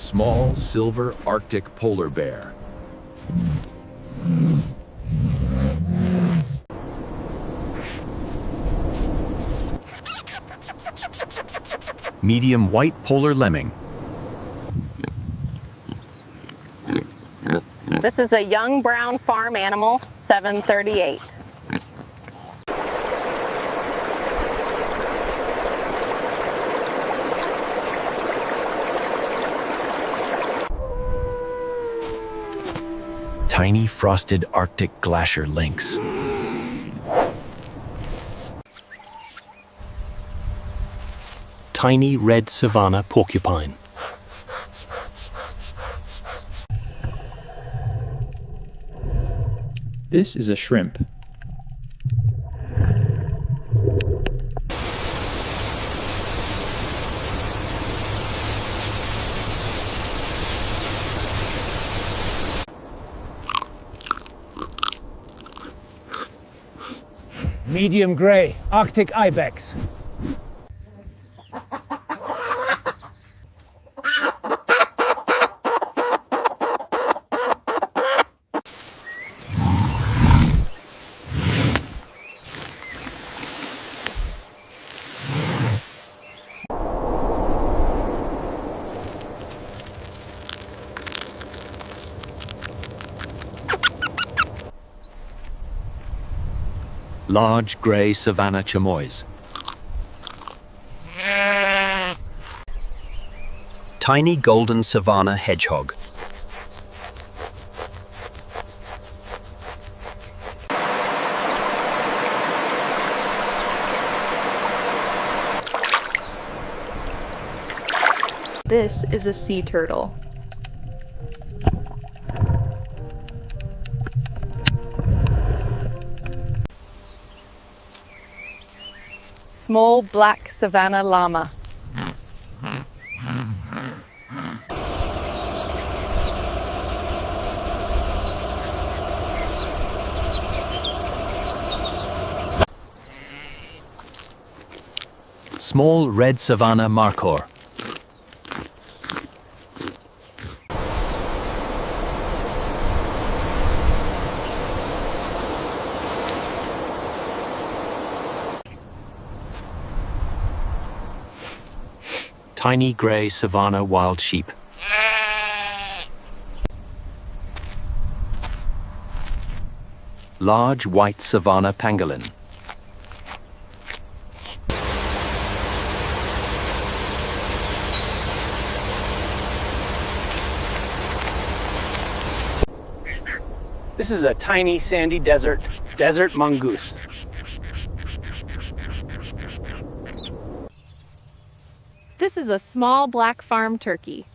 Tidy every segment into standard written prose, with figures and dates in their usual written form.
Small silver Arctic polar bear. Medium white polar lemming. This is a young brown farm animal, 738. Tiny frosted Arctic glacier lynx. Tiny red savanna porcupine. This is a shrimp. Medium gray, Arctic ibex. Large gray savanna chamois. Tiny golden savanna hedgehog. This is a sea turtle. Small black savanna llama. Small red savanna markhor. Tiny gray savanna wild sheep. Large white savanna pangolin. This is a tiny sandy desert mongoose. This is a small black farm turkey.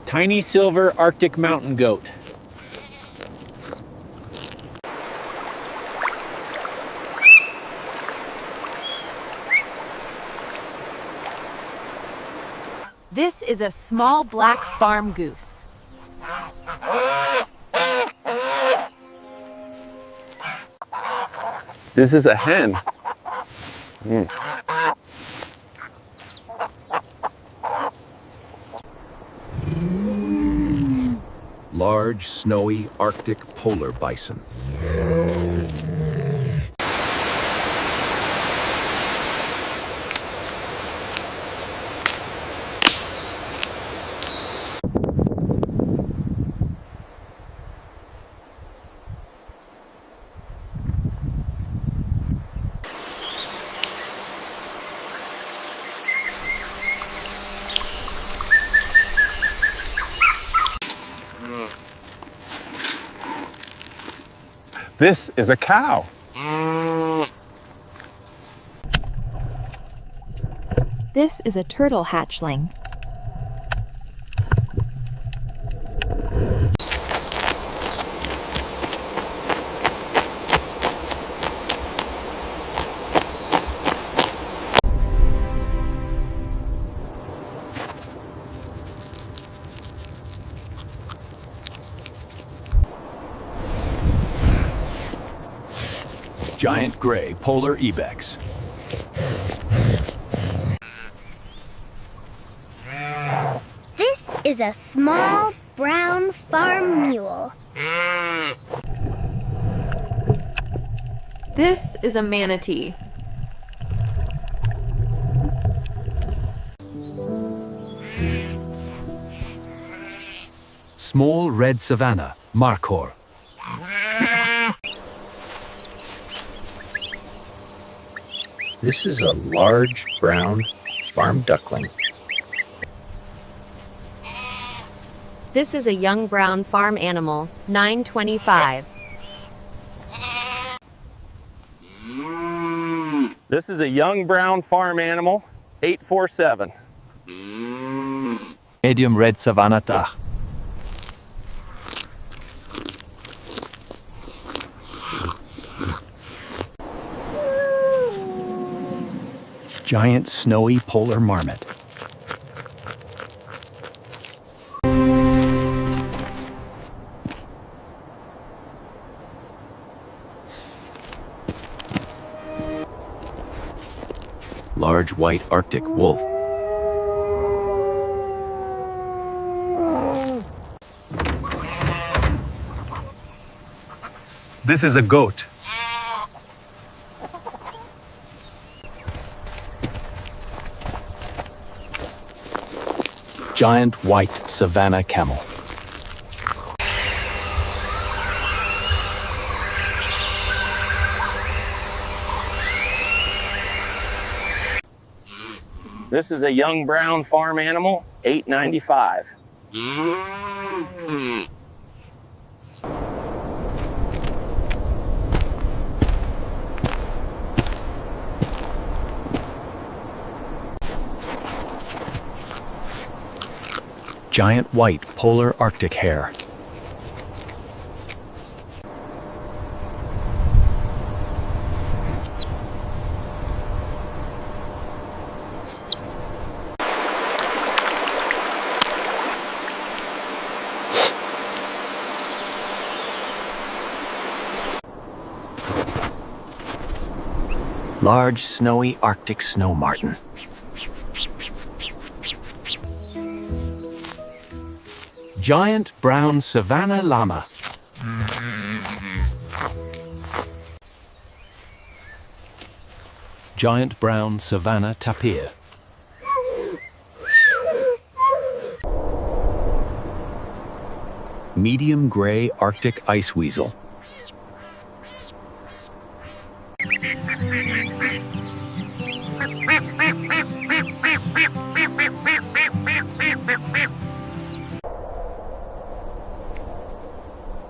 Tiny silver Arctic mountain goat. This is a small black farm goose. This is a hen. Large snowy Arctic polar bison. This is a cow. This is a turtle hatchling. Giant gray polar ibex. This is a small brown farm mule. This is a manatee. Small red savanna, markhor. This is a large brown farm duckling. This is a young brown farm animal, 925. This is a young brown farm animal, 847. Medium red savanna ta. Giant snowy polar marmot. Large white Arctic wolf. This is a goat. Giant white savanna camel. This is a young brown farm animal, 895. Giant white polar Arctic hare. Large snowy Arctic snow marten. Giant brown savanna llama. Giant brown savanna tapir. Medium gray Arctic ice weasel.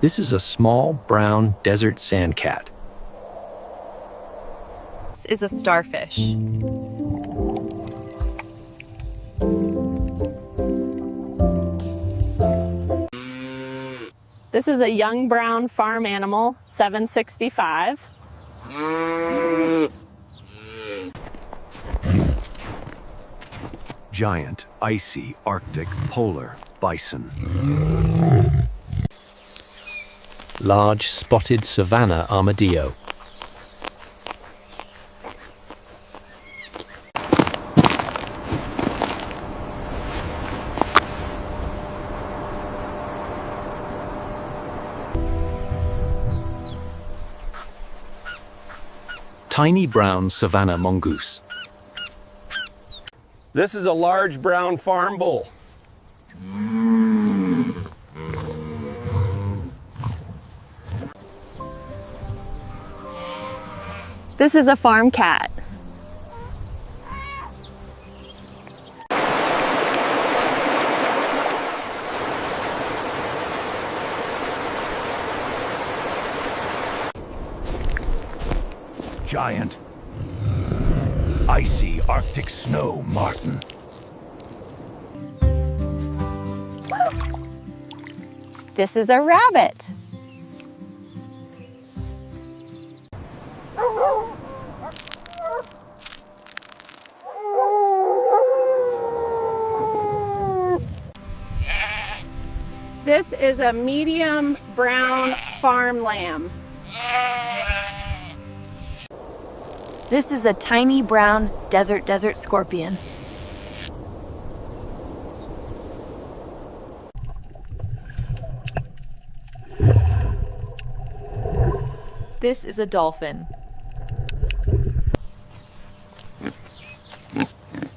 This is a small brown desert sandcat. This is a starfish. This is a young brown farm animal, 765. Giant icy Arctic polar bison. Large spotted savanna armadillo. Tiny brown savanna mongoose. This is a large brown farm bull. This is a farm cat. Giant icy Arctic snow marten. This is a rabbit. This is a medium brown farm lamb. This is a tiny brown desert scorpion. This is a dolphin.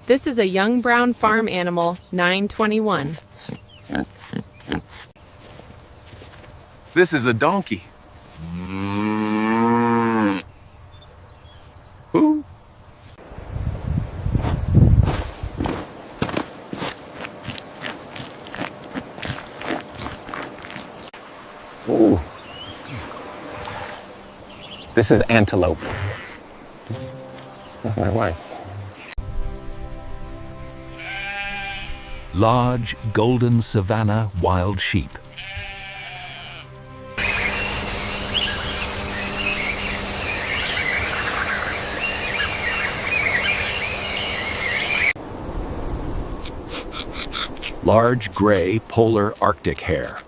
This is a young brown farm animal, 921. This is a donkey. Who? Ooh. This is antelope. That's my wife. Large golden savanna wild sheep. Large gray polar Arctic hare.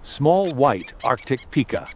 Small white Arctic pika.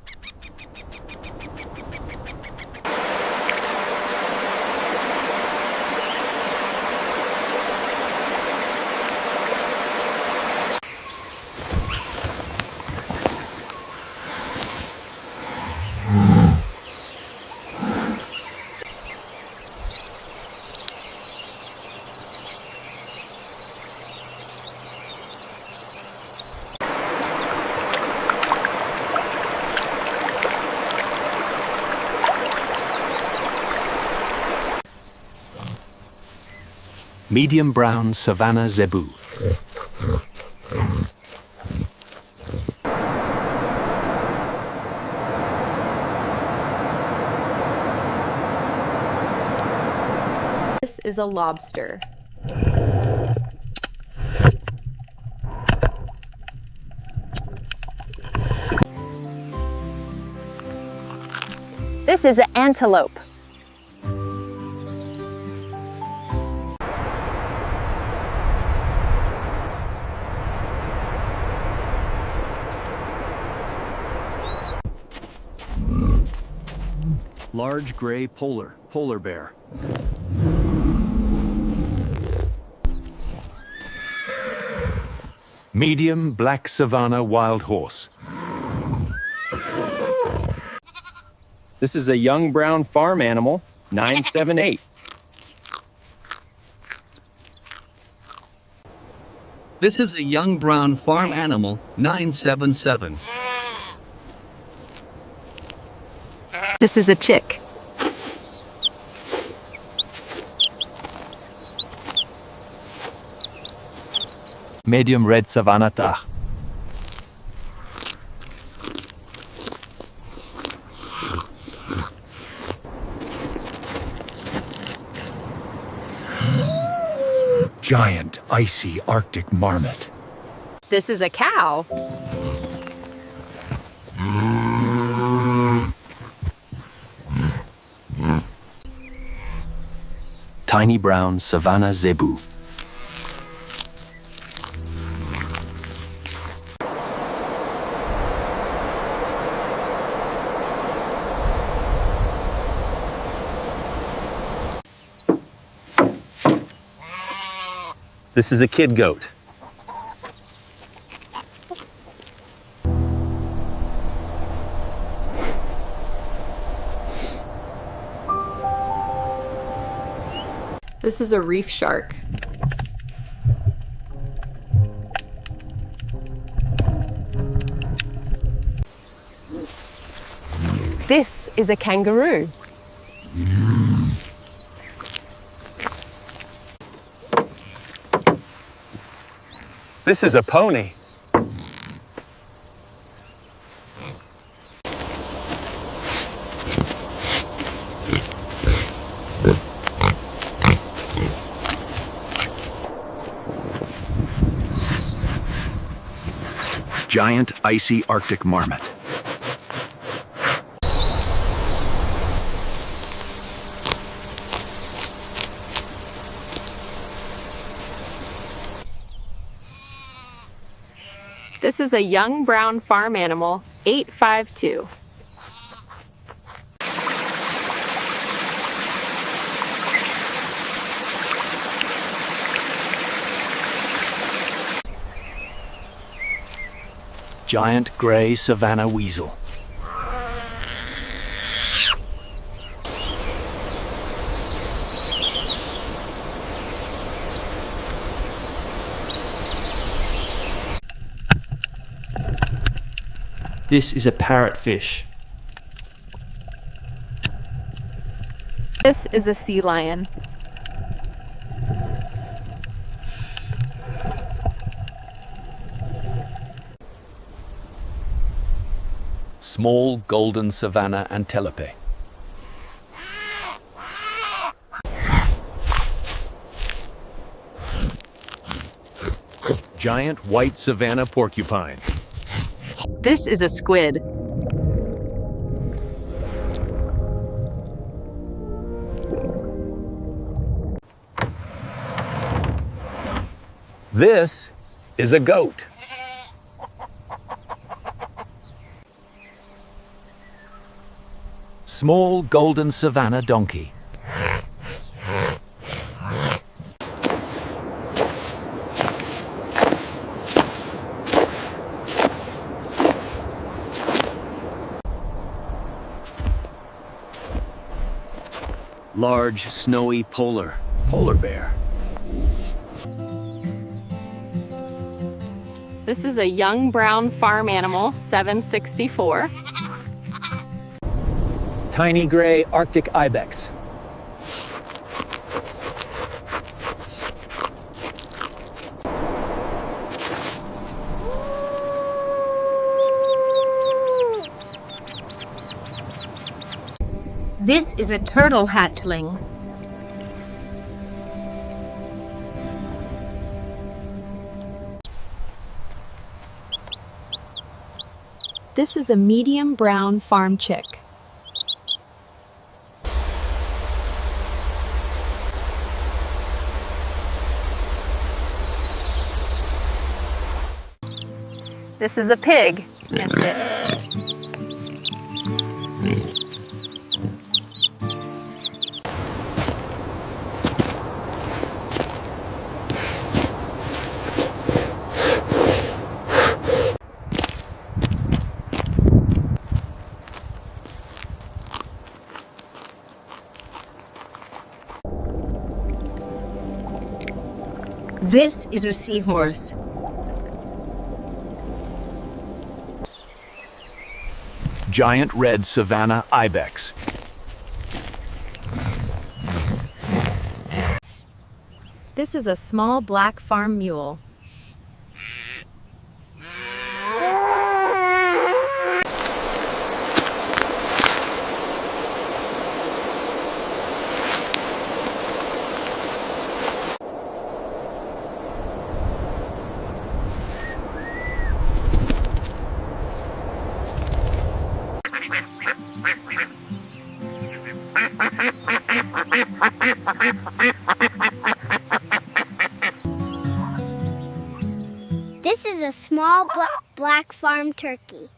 Medium brown savanna zebu. This is a lobster. This is an antelope. Large gray polar bear. Medium black savanna wild horse. This is a young brown farm animal, 978. This is a young brown farm animal, 977. This is a chick. Medium red savanna tah. Giant icy Arctic marmot. This is a cow. Tiny brown savanna zebu. This is a kid goat. This is a reef shark. This is a kangaroo. This is a pony. Giant icy Arctic marmot. This is a young brown farm animal, 852. Giant gray savanna weasel. This is a parrotfish. This is a sea lion. Small golden savanna antelope. Giant white savanna porcupine. This is a squid. This is a goat. Small golden savanna donkey. Large snowy polar bear. This is a young brown farm animal, 764. Tiny gray Arctic ibex. This is a turtle hatchling. This is a medium brown farm chick. This is a pig. Yes, yes. This is a seahorse. Giant red savanna ibex. This is a small black farm mule. This is a small black farm turkey.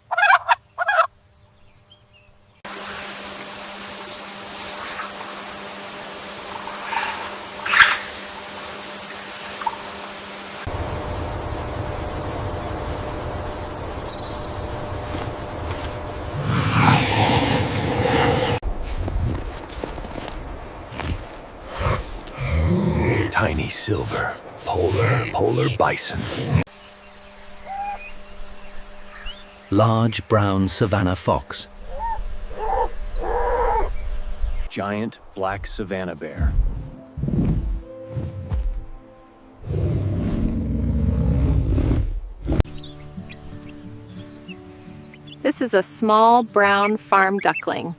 Tiny silver polar bison. Large brown savanna fox. Giant black savanna bear. This is a small brown farm duckling.